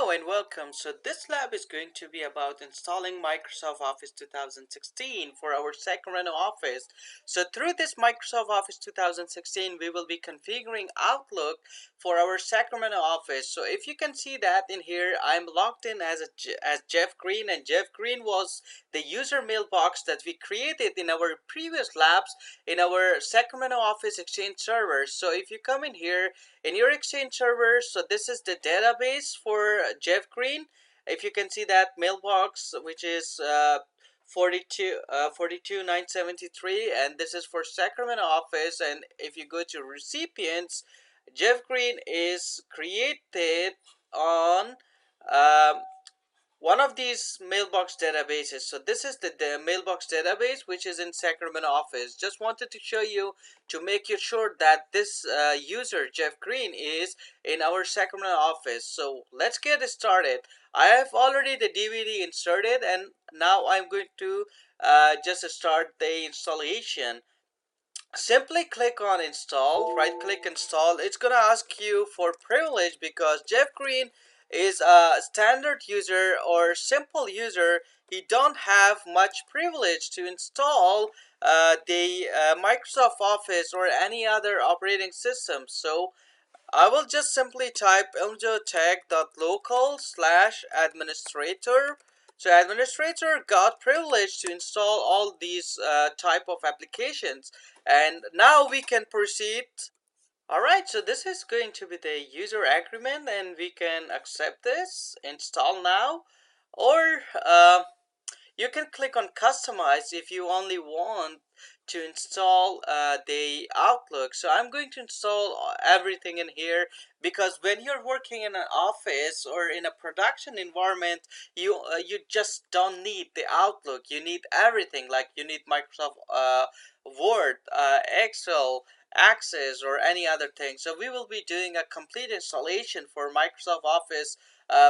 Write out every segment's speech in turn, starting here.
Hello and welcome. So this lab is going to be about installing Microsoft Office 2016 for our Sacramento office. So through this Microsoft Office 2016, we will be configuring Outlook for our Sacramento office. So if you can see that in here, I'm logged in as Jeff Green, and Jeff Green was the user mailbox that we created in our previous labs in our Sacramento office Exchange server. So if you come in here, in your Exchange server, so this is the database for Jeff Green. If you can see that mailbox, which is 42973, and this is for Sacramento office. And if you go to recipients, Jeff Green is created on um, one of these mailbox databases. So this is the mailbox database which is in Sacramento office. Just wanted to show you to make you sure that this user Jeff Green is in our Sacramento office. So let's get started. I have already the DVD inserted, and now I'm going to just start the installation. Simply click on install, right click install. It's gonna ask you for privilege because Jeff Green is a standard user or simple user. He don't have much privilege to install the Microsoft Office or any other operating system. So I will just simply type mjotech.local/administrator. So administrator got privilege to install all these type of applications, and now we can proceed. Alright, so this is going to be the user agreement, and we can accept this, install now, or you can click on customize if you only want to install the Outlook. So I'm going to install everything in here because when you're working in an office or in a production environment, you just don't need the Outlook. You need everything, like you need Microsoft Word, Excel, Access, or any other thing. So we will be doing a complete installation for Microsoft Office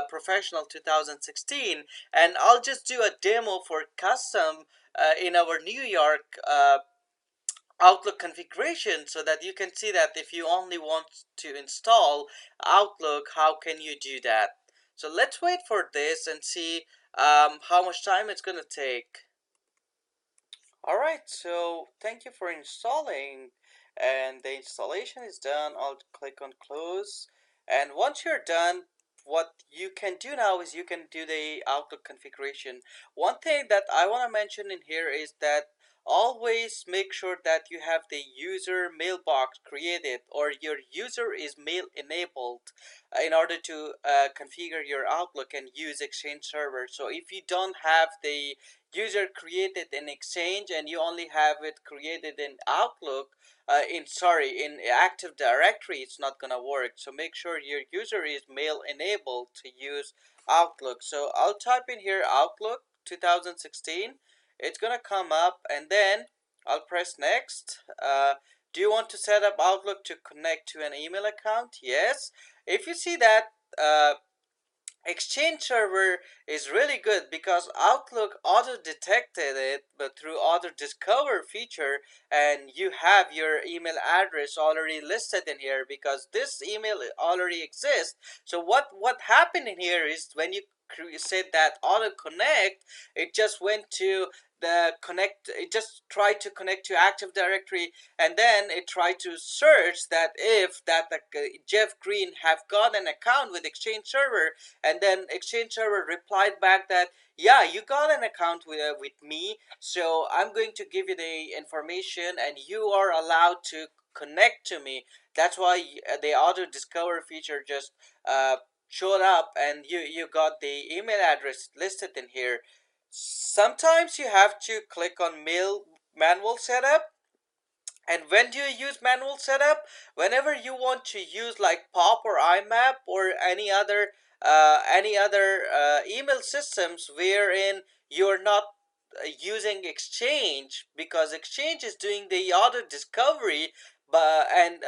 Professional 2016, and I'll just do a demo for custom in our New York Outlook configuration so that you can see that if you only want to install Outlook, how can you do that. So let's wait for this and see how much time it's gonna take. Alright, so thank you for installing, and the installation is done. I'll click on close, and once you're done, what you can do now is you can do the Outlook configuration. One thing that I want to mention in here is that always make sure that you have the user mailbox created or your user is mail enabled in order to configure your Outlook and use Exchange server. So if you don't have the user created in Exchange and you only have it created in Outlook, in Active Directory, it's not gonna work. So make sure your user is mail enabled to use Outlook. So I'll type in here Outlook 2016. It's gonna come up, and then I'll press next. Do you want to set up Outlook to connect to an email account? Yes. If you see that Exchange server is really good because Outlook auto detected it, but through auto discover feature, and you have your email address already listed in here because this email already exists. So what happened in here is when you said that auto connect, it just went to the connect, it just tried to connect to Active Directory, and then it tried to search that if that Jeff Green have got an account with Exchange server, and then Exchange server replied back that yeah, you got an account with me, so I'm going to give you the information and you are allowed to connect to me. That's why the auto discover feature just showed up, and you got the email address listed in here. Sometimes you have to click on mail manual setup. And when do you use manual setup? Whenever you want to use like POP or IMAP or any other email systems wherein you're not using Exchange, because Exchange is doing the auto discovery. But and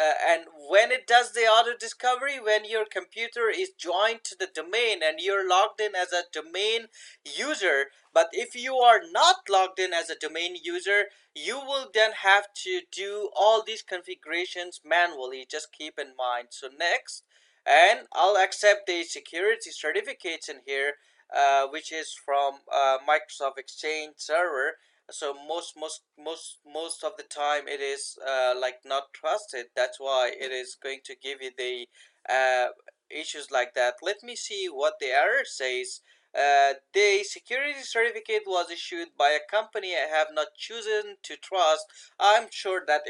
when it does the auto discovery, when your computer is joined to the domain and you're logged in as a domain user, but if you are not logged in as a domain user, you will then have to do all these configurations manually. Just keep in mind. So next, and I'll accept the security certificates in here, which is from Microsoft Exchange server. So most of the time it is like not trusted. That's why it is going to give you the issues like that. Let me see what the error says. The security certificate was issued by a company I have not chosen to trust. I'm sure that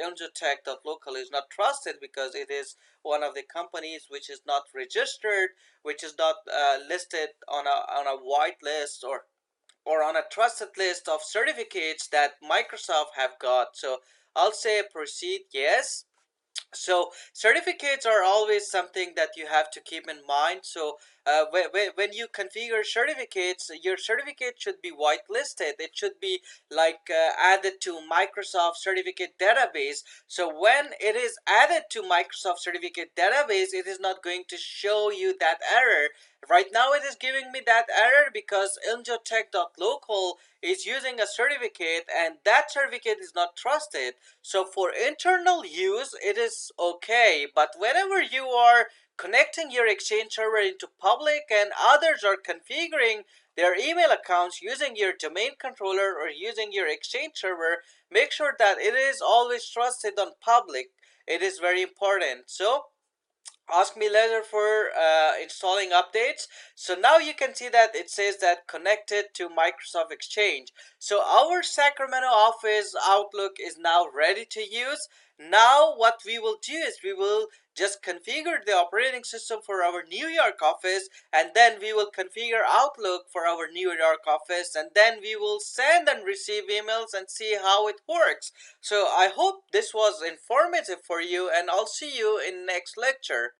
Local is not trusted because it is one of the companies which is not registered, which is not listed on a white list, or on a trusted list of certificates that Microsoft have got. So I'll say proceed yes. So certificates are always something that you have to keep in mind. So when you configure certificates, your certificate should be whitelisted. It should be like added to Microsoft certificate database. So when it is added to Microsoft certificate database, it is not going to show you that error. Right now it is giving me that error because Local is using a certificate, and that certificate is not trusted. So for internal use, it is okay, but whenever you are connecting your Exchange server into public and others are configuring their email accounts using your domain controller or using your Exchange server, make sure that it is always trusted on public. It is very important. So ask me later for installing updates. So now you can see that it says that connected to Microsoft Exchange. So our Sacramento office Outlook is now ready to use. Now what we will do is we will just configure the operating system for our New York office, and then we will configure Outlook for our New York office, and then we will send and receive emails and see how it works. So I hope this was informative for you, and I'll see you in next lecture.